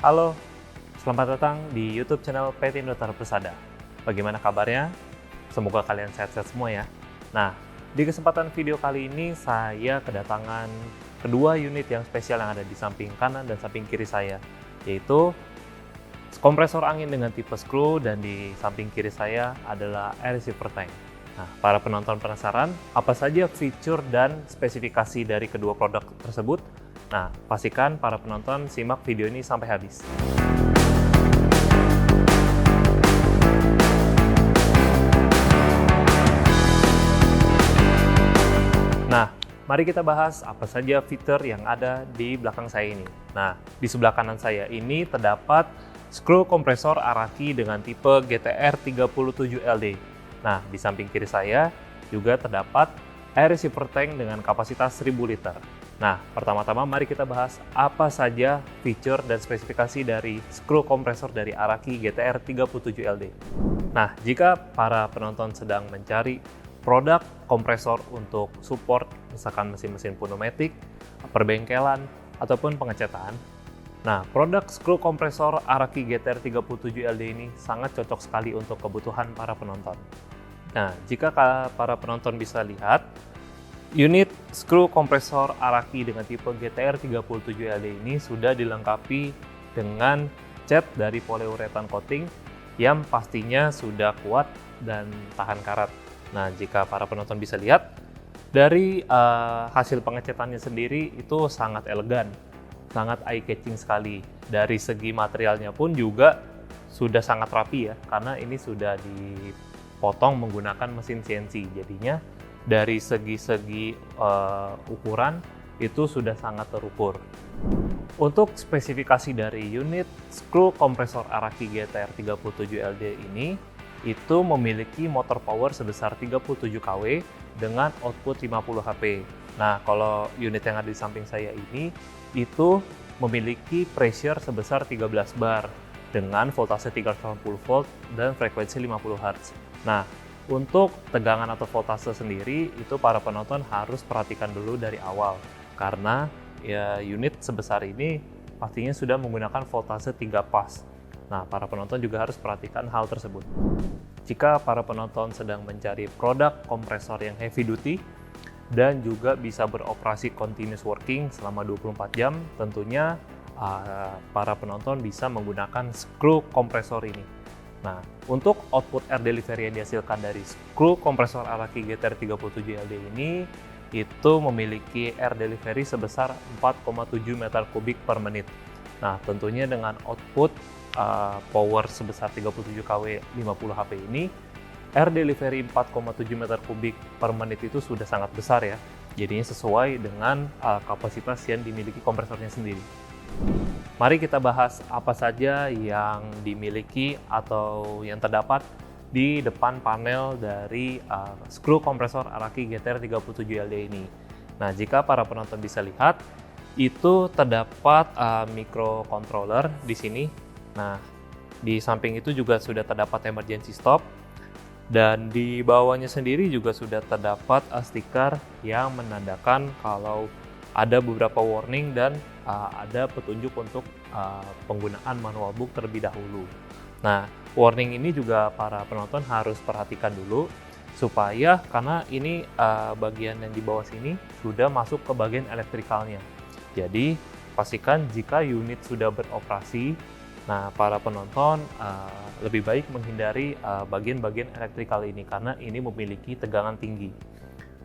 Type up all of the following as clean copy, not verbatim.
Halo, selamat datang di YouTube channel PT Indotara Persada. Bagaimana kabarnya? Semoga kalian sehat-sehat semua ya. Nah, di kesempatan video kali ini saya kedatangan kedua unit yang spesial yang ada di samping kanan dan samping kiri saya, yaitu kompresor angin dengan tipe screw, dan di samping kiri saya adalah air receiver tank. Nah, para penonton penasaran apa saja fitur dan spesifikasi dari kedua produk tersebut? Nah, pastikan para penonton simak video ini sampai habis. Nah, mari kita bahas apa saja fitur yang ada di belakang saya ini. Nah, di sebelah kanan saya ini terdapat screw kompresor Araki dengan tipe GTR 37LD. Nah, di samping kiri saya juga terdapat air receiver tank dengan kapasitas 1000 liter. Nah, pertama-tama mari kita bahas apa saja fitur dan spesifikasi dari screw kompresor dari Araki GTR 37LD. Nah, jika para penonton sedang mencari produk kompresor untuk support misalkan mesin-mesin pneumatik, perbengkelan, ataupun pengecetan, nah, produk screw kompresor Araki GTR 37LD ini sangat cocok sekali untuk kebutuhan para penonton. Nah, jika para penonton bisa lihat, unit screw kompresor Araki dengan tipe GTR 37LD ini sudah dilengkapi dengan cat dari polyurethane coating yang pastinya sudah kuat dan tahan karat. Nah, jika para penonton bisa lihat, dari hasil pengecatannya sendiri itu sangat elegan, sangat eye-catching sekali. Dari segi materialnya pun juga sudah sangat rapi ya, karena ini sudah dipotong menggunakan mesin CNC. Jadinya dari segi-segi ukuran itu sudah sangat terukur. Untuk spesifikasi dari unit screw kompresor Araki GTR 37LD ini, itu memiliki motor power sebesar 37 kW dengan output 50 HP. Nah, kalau unit yang ada di samping saya ini, itu memiliki pressure sebesar 13 bar dengan voltase 380 volt dan frekuensi 50 Hz. Nah, untuk tegangan atau voltase sendiri itu para penonton harus perhatikan dulu dari awal, karena ya unit sebesar ini pastinya sudah menggunakan voltase 3 pas. Nah, para penonton juga harus perhatikan hal tersebut. Jika para penonton sedang mencari produk kompresor yang heavy duty dan juga bisa beroperasi continuous working selama 24 jam, tentunya para penonton bisa menggunakan screw kompresor ini. Nah, untuk output air delivery yang dihasilkan dari screw kompresor Araki GTR 37LD ini itu memiliki air delivery sebesar 4,7 meter kubik per menit. Nah, tentunya dengan output power sebesar 37 kW 50 HP ini, air delivery 4,7 meter kubik per menit itu sudah sangat besar ya. Jadinya sesuai dengan kapasitas yang dimiliki kompresornya sendiri. Mari kita bahas apa saja yang dimiliki atau yang terdapat di depan panel dari screw kompresor Araki GTR 37LD ini. Nah, jika para penonton bisa lihat, itu terdapat microcontroller di sini. Nah, di samping itu juga sudah terdapat emergency stop, dan di bawahnya sendiri juga sudah terdapat stiker yang menandakan kalau ada beberapa warning dan ada petunjuk untuk penggunaan manual book terlebih dahulu. Nah, warning ini juga para penonton harus perhatikan dulu, supaya karena ini bagian yang di bawah sini sudah masuk ke bagian elektrikalnya. Jadi, pastikan jika unit sudah beroperasi, nah para penonton lebih baik menghindari bagian-bagian elektrikal ini karena ini memiliki tegangan tinggi.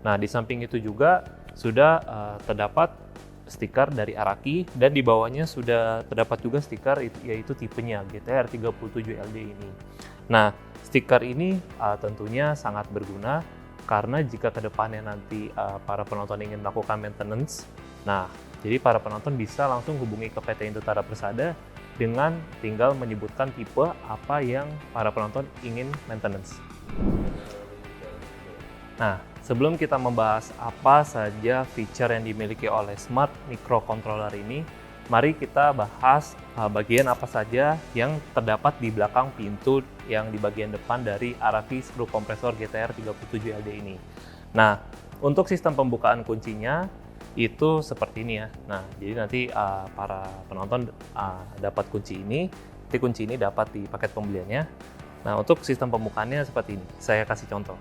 Nah, di samping itu juga sudah terdapat stiker dari Araki, dan di bawahnya sudah terdapat juga stiker yaitu tipenya GTR 37LD ini. Nah, stiker ini tentunya sangat berguna karena jika kedepannya nanti para penonton ingin melakukan maintenance, nah jadi para penonton bisa langsung hubungi ke PT Indotara Persada dengan tinggal menyebutkan tipe apa yang para penonton ingin maintenance. Nah, sebelum kita membahas apa saja fitur yang dimiliki oleh Smart Microcontroller ini, mari kita bahas bagian apa saja yang terdapat di belakang pintu yang di bagian depan dari Araki screw kompresor GTR 37LD ini. Nah, untuk sistem pembukaan kuncinya, itu seperti ini ya. Nah, jadi nanti para penonton dapat kunci ini, nanti kunci ini dapat di paket pembeliannya. Nah, untuk sistem pembukaannya seperti ini. Saya kasih contoh.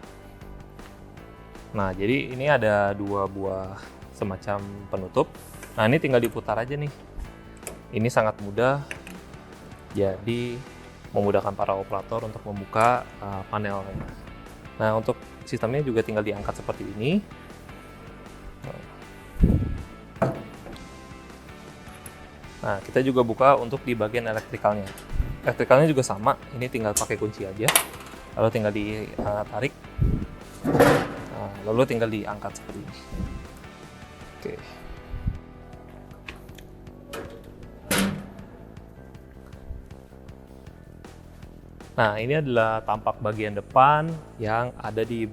Nah, jadi ini ada 2 buah semacam penutup. Nah, ini tinggal diputar aja nih. Ini sangat mudah, jadi memudahkan para operator untuk membuka panelnya. Nah, untuk sistemnya juga tinggal diangkat seperti ini. Nah, kita juga buka untuk di bagian elektrikalnya. Elektrikalnya juga sama, ini tinggal pakai kunci aja, lalu tinggal ditarik, lalu tinggal diangkat seperti ini. Oke. Nah, ini adalah tampak bagian depan yang ada di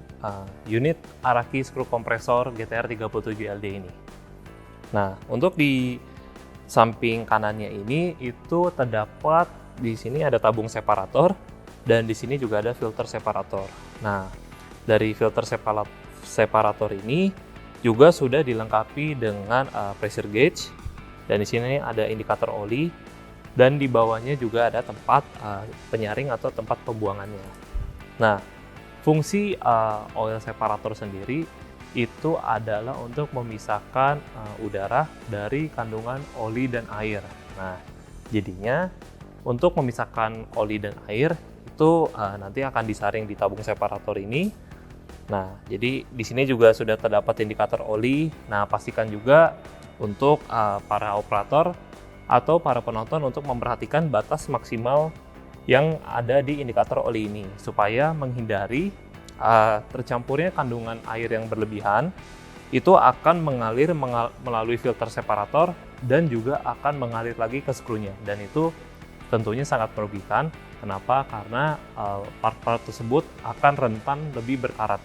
unit Araki Screw Compressor GTR 37LD ini. Nah, untuk di samping kanannya ini itu terdapat di sini ada tabung separator dan di sini juga ada filter separator. Nah, dari filter separator ini juga sudah dilengkapi dengan pressure gauge dan di sini ada indikator oli dan di bawahnya juga ada tempat penyaring atau tempat pembuangannya. Nah, fungsi oil separator sendiri itu adalah untuk memisahkan udara dari kandungan oli dan air. Nah, jadinya untuk memisahkan oli dan air itu nanti akan disaring di tabung separator ini. Nah, jadi di sini juga sudah terdapat indikator oli. Nah, pastikan juga untuk para operator atau para penonton untuk memperhatikan batas maksimal yang ada di indikator oli ini supaya menghindari tercampurnya kandungan air yang berlebihan itu akan mengalir melalui filter separator dan juga akan mengalir lagi ke skrunya, dan itu tentunya sangat merugikan. Kenapa? Karena part-part tersebut akan rentan lebih berkarat.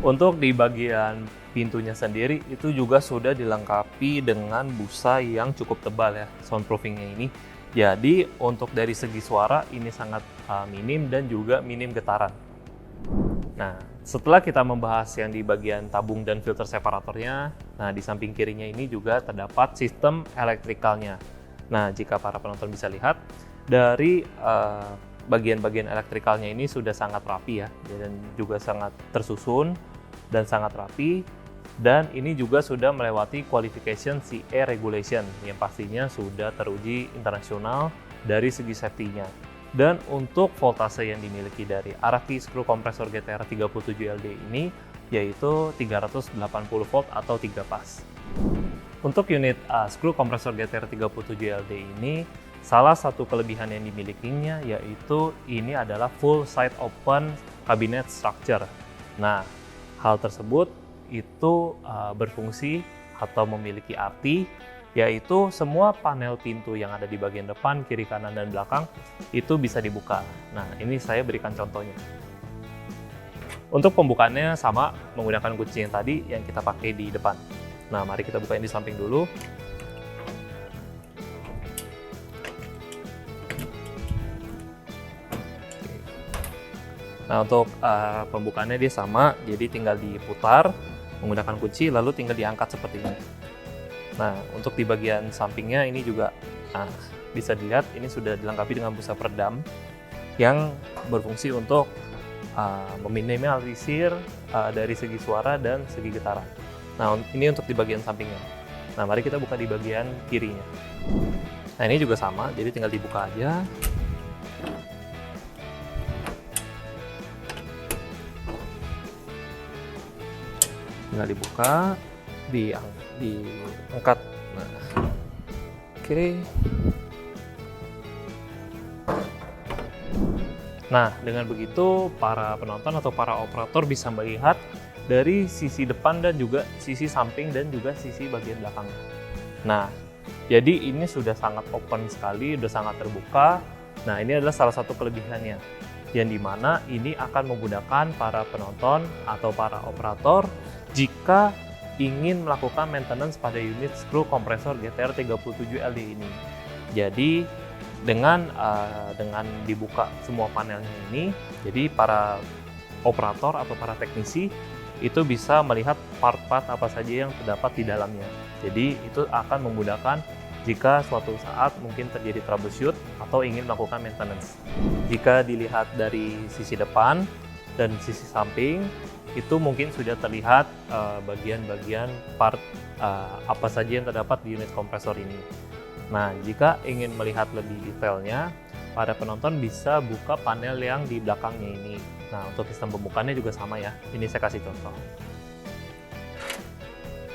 Untuk di bagian pintunya sendiri itu juga sudah dilengkapi dengan busa yang cukup tebal ya, soundproofingnya ini. Jadi untuk dari segi suara ini sangat minim dan juga minim getaran. Nah, setelah kita membahas yang di bagian tabung dan filter separatornya, nah di samping kirinya ini juga terdapat sistem elektrikalnya. Nah, jika para penonton bisa lihat, dari bagian-bagian elektrikalnya ini sudah sangat rapi ya, dan juga sangat tersusun dan sangat rapi. Dan ini juga sudah melewati qualification CE regulation yang pastinya sudah teruji internasional dari segi safety-nya. Dan untuk voltase yang dimiliki dari Araki Screw Compressor GTR 37LD ini yaitu 380 volt atau 3 pas. Untuk unit Screw Compressor GTR 37LD ini, salah satu kelebihan yang dimilikinya yaitu ini adalah full side open cabinet structure. Nah, hal tersebut itu berfungsi atau memiliki arti yaitu semua panel pintu yang ada di bagian depan, kiri, kanan, dan belakang itu bisa dibuka. Nah, ini saya berikan contohnya. Untuk pembukaannya sama, menggunakan kunci yang tadi yang kita pakai di depan. Nah, mari kita bukain di samping dulu. Nah, untuk pembukaannya dia sama, jadi tinggal diputar menggunakan kunci, lalu tinggal diangkat seperti ini. Nah, untuk di bagian sampingnya ini juga bisa dilihat ini sudah dilengkapi dengan busa peredam yang berfungsi untuk meminimalisir dari segi suara dan segi getaran. Nah, ini untuk di bagian sampingnya. Nah, mari kita buka di bagian kirinya. Nah, ini juga sama, jadi tinggal dibuka aja. Tinggal dibuka, diangkat. Nah, oke. Nah, dengan begitu para penonton atau para operator bisa melihat dari sisi depan dan juga sisi samping dan juga sisi bagian belakang. Nah, jadi ini sudah sangat open sekali, sudah sangat terbuka. Nah, ini adalah salah satu kelebihannya, yang dimana ini akan memudahkan para penonton atau para operator jika ingin melakukan maintenance pada unit screw kompresor GTR 37LD ini. Jadi dengan dibuka semua panelnya ini, jadi para operator atau para teknisi itu bisa melihat part-part apa saja yang terdapat di dalamnya. Jadi itu akan memudahkan jika suatu saat mungkin terjadi troubleshoot atau ingin melakukan maintenance. Jika dilihat dari sisi depan dan sisi samping, itu mungkin sudah terlihat bagian-bagian part apa saja yang terdapat di unit kompresor ini. Nah, jika ingin melihat lebih detailnya, para penonton bisa buka panel yang di belakangnya ini. Nah, untuk sistem pembukaannya juga sama ya. Ini saya kasih contoh.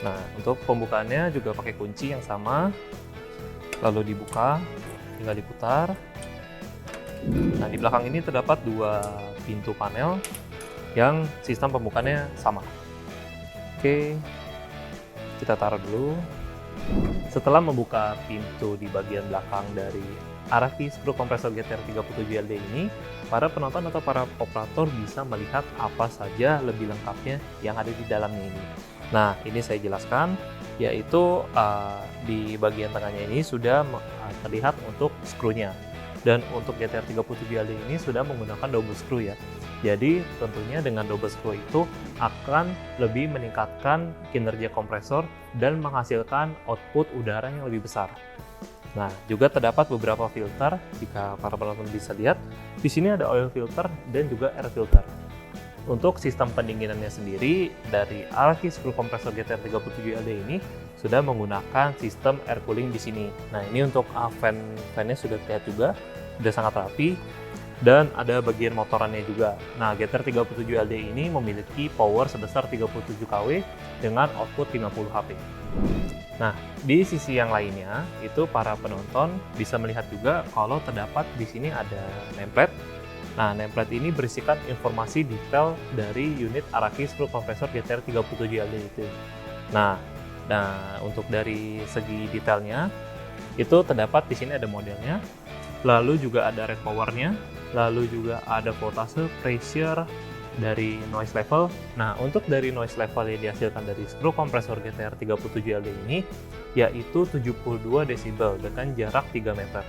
Nah, untuk pembukaannya juga pakai kunci yang sama. Lalu dibuka, tinggal diputar. Nah, di belakang ini terdapat dua pintu panel yang sistem pembukaannya sama. Oke, kita taruh dulu. Setelah membuka pintu di bagian belakang dari Araki Screw Compressor GTR 37LD ini, para penonton atau para operator bisa melihat apa saja lebih lengkapnya yang ada di dalamnya ini. Nah, ini saya jelaskan, yaitu di bagian tengahnya ini sudah terlihat untuk skrunya. Dan untuk GTR 37LD ini sudah menggunakan double screw ya. Jadi tentunya dengan double screw itu akan lebih meningkatkan kinerja kompresor dan menghasilkan output udara yang lebih besar. Nah, juga terdapat beberapa filter, jika para penonton bisa lihat. Di sini ada oil filter dan juga air filter. Untuk sistem pendinginannya sendiri, dari Araki Screw Compressor GTR 37LD ini sudah menggunakan sistem air cooling di sini. Nah, ini untuk fan-nya sudah terlihat juga, sudah sangat rapi, dan ada bagian motorannya juga. Nah, GTR 37LD ini memiliki power sebesar 37 kW dengan output 50 HP. Nah, di sisi yang lainnya, itu para penonton bisa melihat juga kalau terdapat di sini ada nameplate. Nah, nameplate ini berisikan informasi detail dari unit Araki Screw Compressor GTR 37LD itu. Nah, untuk dari segi detailnya, itu terdapat di sini ada modelnya, lalu juga ada rate powernya, lalu juga ada voltase, pressure, dari noise level. Nah, untuk dari noise level yang dihasilkan dari screw kompresor GTR 37LD ini yaitu 72 desibel dengan jarak 3 meter.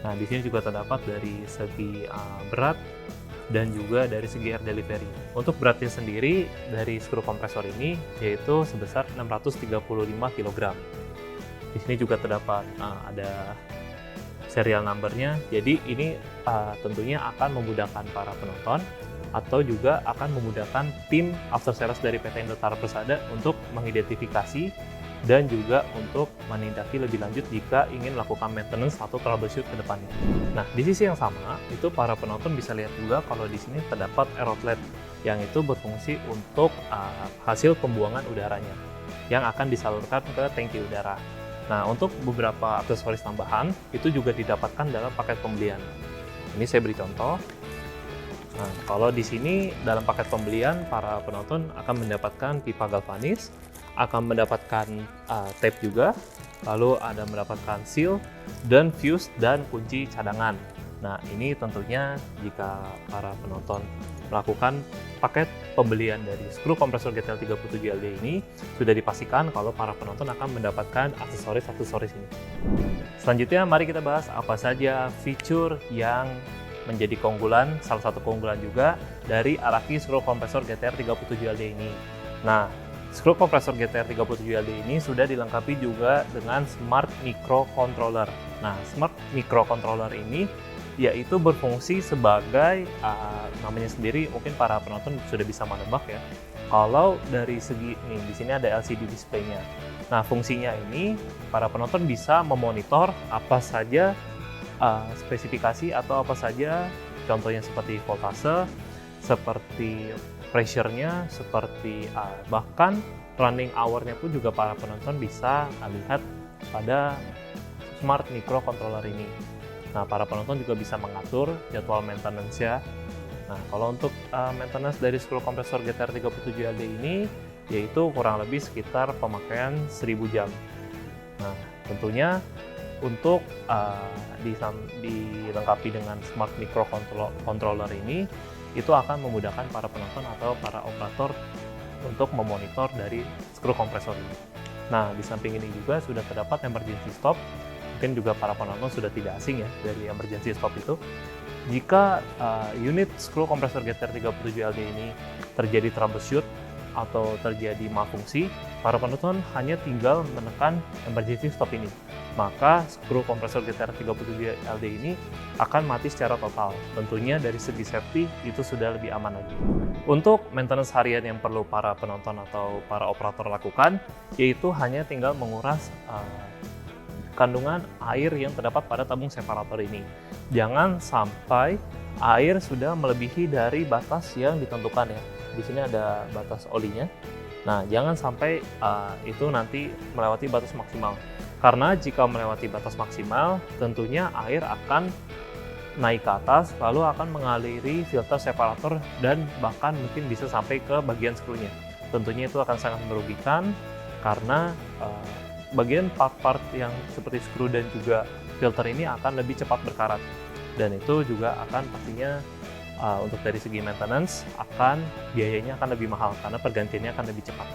Nah, di sini juga terdapat dari segi berat dan juga dari segi air delivery. Untuk beratnya sendiri dari screw kompresor ini yaitu sebesar 635 kg. Di sini juga terdapat ada serial numbernya, jadi ini tentunya akan memudahkan para penonton atau juga akan memudahkan tim after sales dari PT Indotara Persada untuk mengidentifikasi dan juga untuk menindaki lebih lanjut jika ingin melakukan maintenance atau troubleshoot ke depannya. Nah, di sisi yang sama, itu para penonton bisa lihat juga kalau di sini terdapat air outlet yang itu berfungsi untuk hasil pembuangan udaranya yang akan disalurkan ke tangki udara. Nah, untuk beberapa aksesoris tambahan itu juga didapatkan dalam paket pembelian. Ini saya beri contoh. Nah, kalau di sini dalam paket pembelian para penonton akan mendapatkan pipa galvanis, akan mendapatkan tape juga, lalu ada mendapatkan seal dan fuse dan kunci cadangan. Nah, ini tentunya jika para penonton melakukan paket pembelian dari screw kompresor GTR 37LD ini, sudah dipastikan kalau para penonton akan mendapatkan aksesoris-aksesoris ini. Selanjutnya, mari kita bahas apa saja fitur yang menjadi keunggulan, salah satu keunggulan juga dari Araki screw kompresor GTR 37LD ini. Nah, screw kompresor GTR 37LD ini sudah dilengkapi juga dengan Smart Microcontroller. Nah, Smart Microcontroller ini yaitu berfungsi sebagai namanya sendiri, mungkin para penonton sudah bisa menebak ya. Kalau dari segi nih, di sini ada LCD display-nya. Nah, fungsinya ini para penonton bisa memonitor apa saja spesifikasi atau apa saja, contohnya seperti voltase, seperti pressure-nya, seperti bahkan running hour-nya pun juga para penonton bisa lihat pada Smart Microcontroller ini. Nah, para penonton juga bisa mengatur jadwal maintenance-nya. Nah, kalau untuk maintenance dari screw kompresor GTR 37LD ini yaitu kurang lebih sekitar pemakaian 1000 jam. Nah, tentunya untuk dilengkapi dengan Smart Microcontroller ini itu akan memudahkan para penonton atau para operator untuk memonitor dari screw kompresor ini. Nah, di samping ini juga sudah terdapat emergency stop. Mungkin juga para penonton sudah tidak asing ya dari emergency stop itu. Jika unit screw kompresor GTR 37LD ini terjadi troubleshoot atau terjadi malfungsi, para penonton hanya tinggal menekan emergency stop ini. Maka skru kompresor GTR 37LD ini akan mati secara total. Tentunya dari segi safety itu sudah lebih aman lagi. Untuk maintenance harian yang perlu para penonton atau para operator lakukan, yaitu hanya tinggal menguras kandungan air yang terdapat pada tabung separator ini. Jangan sampai air sudah melebihi dari batas yang ditentukan ya. Di sini ada batas olinya. Nah, jangan sampai itu nanti melewati batas maksimal. Karena jika melewati batas maksimal, tentunya air akan naik ke atas, lalu akan mengaliri filter separator dan bahkan mungkin bisa sampai ke bagian skrunya. Tentunya itu akan sangat merugikan karena bagian part-part yang seperti skru dan juga filter ini akan lebih cepat berkarat. Dan itu juga akan pastinya untuk dari segi maintenance biayanya akan lebih mahal karena pergantiannya akan lebih cepat.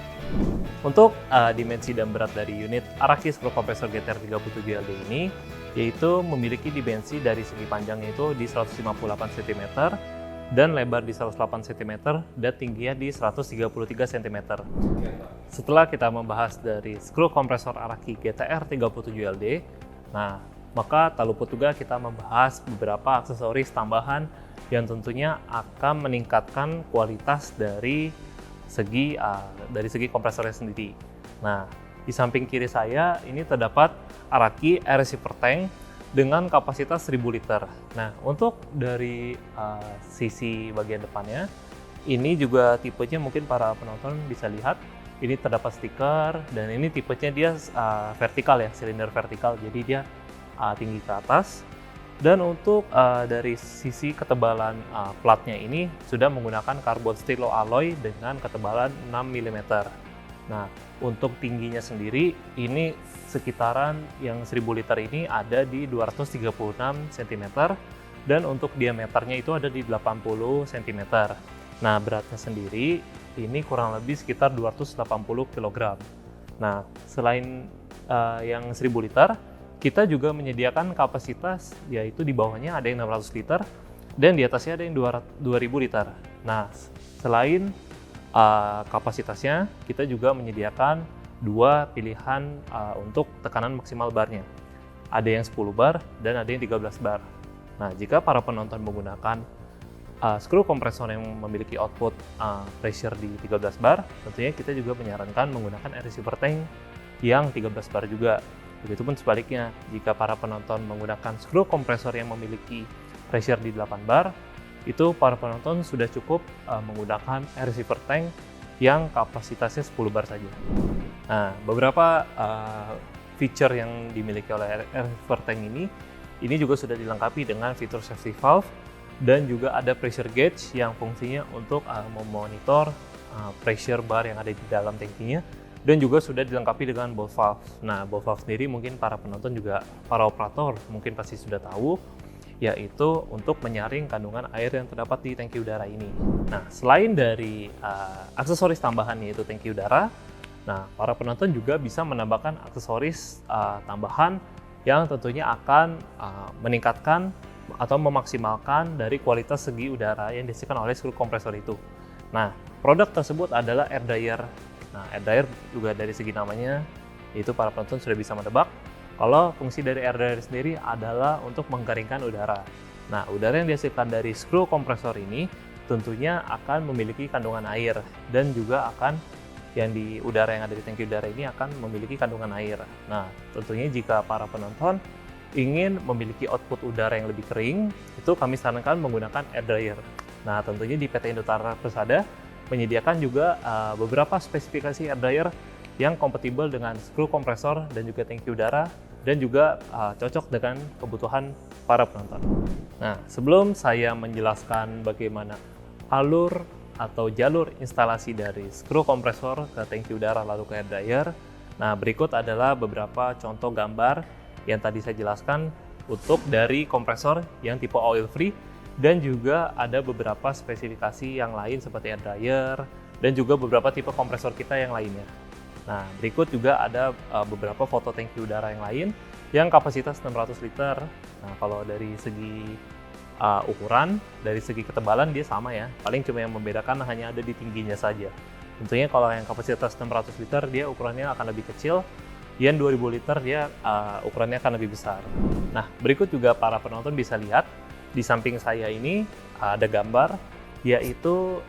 Untuk dimensi dan berat dari unit Araki skru kompresor GTR 37LD ini yaitu memiliki dimensi dari segi panjangnya itu di 158 cm dan lebar di 108 cm dan tingginya di 133 cm. Setelah kita membahas dari skru kompresor Araki GTR 37LD, nah maka tak luput juga kita membahas beberapa aksesoris tambahan yang tentunya akan meningkatkan kualitas dari segi kompresornya sendiri. Nah, di samping kiri saya ini terdapat Araki air receiver tank dengan kapasitas 1000 liter. Nah, untuk dari sisi bagian depannya, ini juga tipenya mungkin para penonton bisa lihat. Ini terdapat stiker dan ini tipenya dia vertikal ya, silinder vertikal. Jadi dia tinggi ke atas. Dan untuk dari sisi ketebalan platnya ini sudah menggunakan karbon steel alloy dengan ketebalan 6 mm. Nah, untuk tingginya sendiri ini sekitaran yang 1000 liter ini ada di 236 cm dan untuk diameternya itu ada di 80 cm. Nah, beratnya sendiri ini kurang lebih sekitar 280 kg. Nah, selain yang 1000 liter, kita juga menyediakan kapasitas yaitu di bawahnya ada yang 600 liter dan di atasnya ada yang 2000 liter. Nah, selain kapasitasnya, kita juga menyediakan dua pilihan untuk tekanan maksimal barnya. Ada yang 10 bar dan ada yang 13 bar. Nah, jika para penonton menggunakan skru kompresor yang memiliki output pressure di 13 bar, tentunya kita juga menyarankan menggunakan air receiver tank yang 13 bar juga. Begitupun sebaliknya, jika para penonton menggunakan skru kompresor yang memiliki pressure di 8 bar, itu para penonton sudah cukup menggunakan air receiver tank yang kapasitasnya 10 bar saja. Nah, beberapa feature yang dimiliki oleh air receiver tank ini juga sudah dilengkapi dengan fitur safety valve dan juga ada pressure gauge yang fungsinya untuk memonitor pressure bar yang ada di dalam tangkinya. Dan juga sudah dilengkapi dengan ball valve. Nah, ball valve sendiri mungkin para penonton juga, para operator mungkin pasti sudah tahu, yaitu untuk menyaring kandungan air yang terdapat di tangki udara ini. Nah, selain dari aksesoris tambahan yaitu tangki udara, nah para penonton juga bisa menambahkan aksesoris tambahan yang tentunya akan meningkatkan atau memaksimalkan dari kualitas segi udara yang dihasilkan oleh skru kompresor itu. Nah, produk tersebut adalah air dryer. Nah, air dryer juga dari segi namanya, itu para penonton sudah bisa menebak kalau fungsi dari air dryer sendiri adalah untuk mengkeringkan udara. Nah, udara yang dihasilkan dari skru kompresor ini tentunya akan memiliki kandungan air dan juga akan udara yang ada di tangki udara ini akan memiliki kandungan air. Nah, tentunya jika para penonton ingin memiliki output udara yang lebih kering, itu kami sarankan menggunakan air dryer. Nah, tentunya di PT Indotara Persada menyediakan juga beberapa spesifikasi air dryer yang kompatibel dengan skru kompresor dan juga tangki udara dan juga cocok dengan kebutuhan para penonton. Nah, sebelum saya menjelaskan bagaimana alur atau jalur instalasi dari skru kompresor ke tangki udara lalu ke air dryer, nah berikut adalah beberapa contoh gambar yang tadi saya jelaskan untuk dari kompresor yang tipe oil free. Dan juga ada beberapa spesifikasi yang lain seperti air dryer dan juga beberapa tipe kompresor kita yang lainnya. Nah, berikut juga ada beberapa foto tangki udara yang lain yang kapasitas 600 liter. Nah, kalau dari segi ukuran, dari segi ketebalan dia sama ya. Paling cuma yang membedakan hanya ada di tingginya saja. Tentunya kalau yang kapasitas 600 liter dia ukurannya akan lebih kecil, yang 2000 liter dia ukurannya akan lebih besar. Nah, berikut juga para penonton bisa lihat di samping saya ini ada gambar, yaitu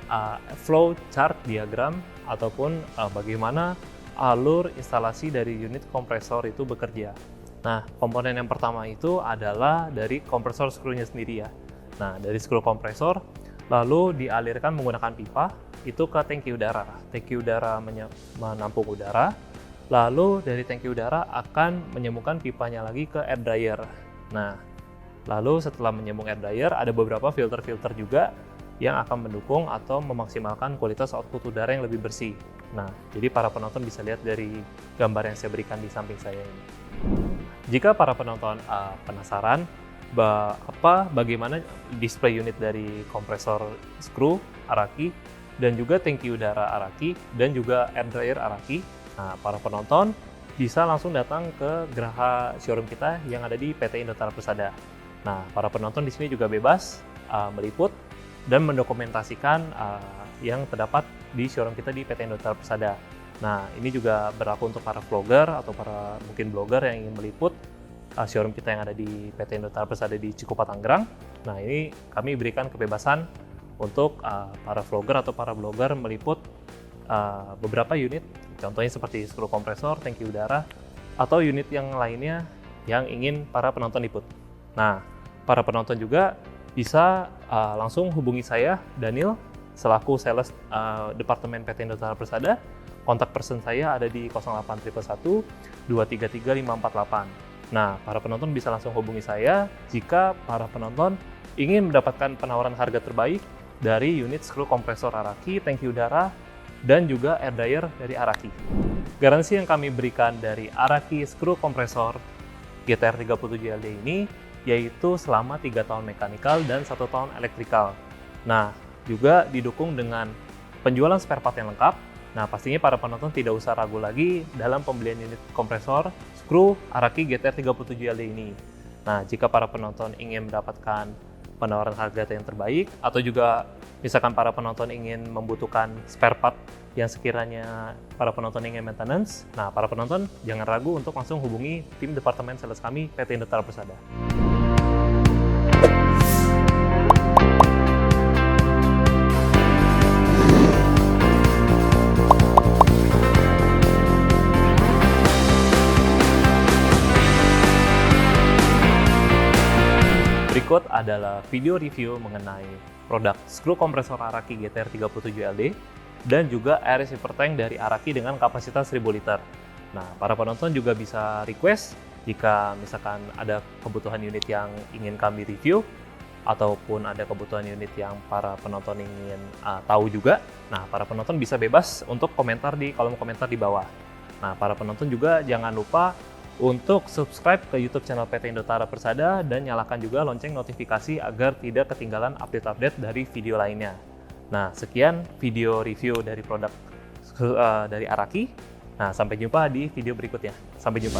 flow chart diagram ataupun bagaimana alur instalasi dari unit kompresor itu bekerja. Nah, komponen yang pertama itu adalah dari kompresor skrunya sendiri ya. Nah, dari skru kompresor lalu dialirkan menggunakan pipa itu ke tangki udara. Tangki udara menampung udara, lalu dari tangki udara akan menyambungkan pipanya lagi ke air dryer. Nah, lalu setelah menyambung air dryer ada beberapa filter-filter juga yang akan mendukung atau memaksimalkan kualitas output udara yang lebih bersih. Nah, jadi para penonton bisa lihat dari gambar yang saya berikan di samping saya ini. Jika para penonton penasaran bagaimana display unit dari kompresor skru Araki dan juga tangki udara Araki dan juga air dryer Araki, nah, para penonton bisa langsung datang ke Geraha showroom kita yang ada di PT Indotara Persada. Nah, para penonton di sini juga bebas meliput dan mendokumentasikan yang terdapat di showroom kita di PT Indotara Persada. Nah, ini juga berlaku untuk para vlogger atau para mungkin blogger yang ingin meliput showroom kita yang ada di PT Indotara Persada di Cikupa, Tangerang. Nah, ini kami berikan kebebasan untuk para vlogger atau para blogger meliput beberapa unit, contohnya seperti skru kompresor, tangki udara, atau unit yang lainnya yang ingin para penonton liput. Nah, para penonton juga bisa langsung hubungi saya, Daniel, selaku sales Departemen PT Indotara Persada. Kontak person saya ada di 08111 233 548. Nah, para penonton bisa langsung hubungi saya jika para penonton ingin mendapatkan penawaran harga terbaik dari unit skru kompresor Araki, tangki udara, dan juga air dryer dari Araki. Garansi yang kami berikan dari Araki skru kompresor GTR 37LD ini yaitu selama 3 tahun mekanikal dan 1 tahun elektrikal. Nah, juga didukung dengan penjualan spare part yang lengkap. Nah, pastinya para penonton tidak usah ragu lagi dalam pembelian unit kompresor skru Araki GTR 37LD ini. Nah, jika para penonton ingin mendapatkan penawaran harga yang terbaik, atau juga misalkan para penonton ingin membutuhkan spare part yang sekiranya para penonton ingin maintenance, nah para penonton jangan ragu untuk langsung hubungi tim departemen sales kami PT Indotara Persada. Berikut adalah video review mengenai produk skru kompresor Araki GTR 37LD dan juga air receiver tank dari Araki dengan kapasitas 1000 liter. Nah, para penonton juga bisa request jika misalkan ada kebutuhan unit yang ingin kami review ataupun ada kebutuhan unit yang para penonton ingin tahu juga. Nah, para penonton bisa bebas untuk komentar di kolom komentar di bawah. Nah, para penonton juga jangan lupa untuk subscribe ke YouTube channel PT Indotara Persada dan nyalakan juga lonceng notifikasi agar tidak ketinggalan update-update dari video lainnya. Nah, sekian video review dari produk dari Araki. Nah, sampai jumpa di video berikutnya. Sampai jumpa.